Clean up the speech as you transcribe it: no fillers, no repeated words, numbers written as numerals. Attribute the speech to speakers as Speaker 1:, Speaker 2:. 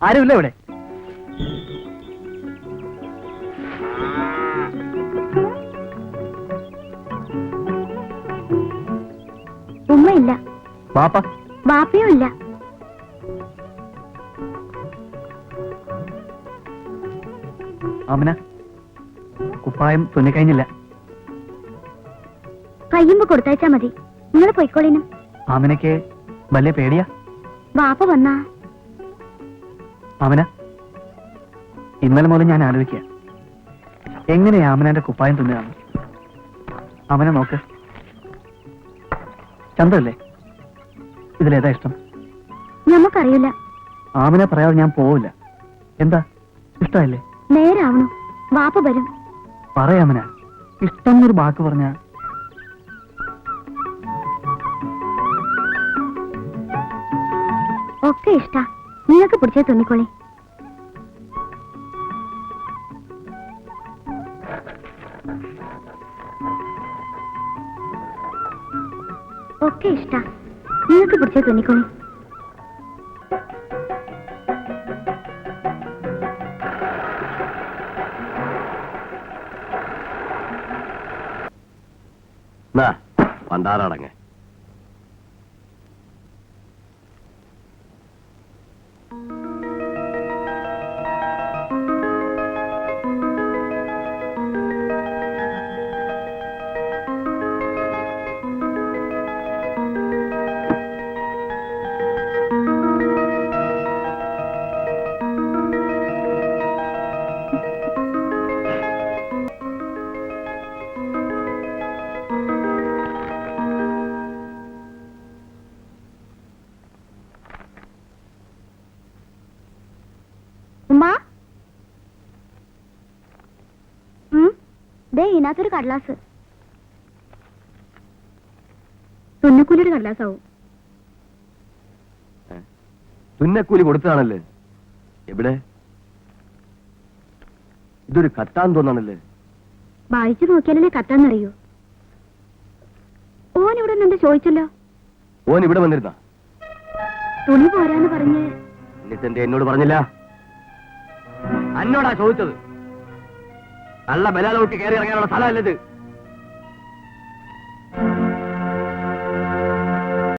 Speaker 1: ആരുമില്ല ഇവിടെ.
Speaker 2: ഉമ്മയില്ല.
Speaker 1: ബാപ്പ?
Speaker 2: ബാപ്പയും ഇല്ല.
Speaker 1: ആമിന, കുപ്പായം തുന്നിക്കഴിഞ്ഞില്ല.
Speaker 2: കയ്യുമ്പോ കൊടുത്തയച്ചാ മതി. നിങ്ങൾ പൊയ്ക്കോളിനും.
Speaker 1: ആമിനയ്ക്ക് വലിയ പേടിയാ.
Speaker 2: ബാപ്പ വന്നാ?
Speaker 1: ആമിന, ഇന്നലെ മുതൽ ഞാൻ ആലോചിക്കുക, എങ്ങനെയാ ആമിനന്റെ കുപ്പായം തുന്നുകയാണ്. ആമിന നോക്ക്, ചന്തല്ലേ? ഇതിലേതാ ഇഷ്ടം?
Speaker 2: നമുക്കറിയില്ല.
Speaker 1: ആമിനെ പറയാതെ ഞാൻ പോവില്ല. എന്താ, ഇഷ്ടമല്ലേ?
Speaker 2: നേരാവണു. ബാപ്പ വരും.
Speaker 1: പറയാമന, ഇഷ്ടം എന്നൊരു വാക്ക് പറഞ്ഞ.
Speaker 2: ഒക്കെ ഇഷ്ടാ. നിങ്ങൾക്ക് പിടിച്ചേ തുന്നിക്കോളി. ഒക്കെ ഇഷ്ടാ. നിങ്ങൾക്ക് പിടിച്ചേ തുന്നിക്കോളി.
Speaker 3: പണ്ടാറടങ്ങ.
Speaker 2: ഇതിനകത്തൊരു കടലാസ്. തുന്നക്കൂലിയുടെ കടലാസാവും.
Speaker 3: തുന്നക്കൂലി കൊടുത്തതാണല്ലേ? എവിടെ? ഇതൊരു കത്താൻ തോന്നാണല്ലേ?
Speaker 2: വായിച്ചു നോക്കിയാലേ കത്താന്നറിയൂ. ഓൻ ഇവിടെ നിന്ന് ചോദിച്ചല്ലോ.
Speaker 3: ഓൻ ഇവിടെ വന്നിരുന്ന
Speaker 2: തുണി പോരാന്ന് പറഞ്ഞ്.
Speaker 3: എന്നിട്ടെന്റെ എന്നോട് പറഞ്ഞില്ല? എന്നോടാ ചോദിച്ചത്. നല്ല ബലാലോട്ട് കയറി ഇറങ്ങാനുള്ള സ്ഥലമല്ലത്.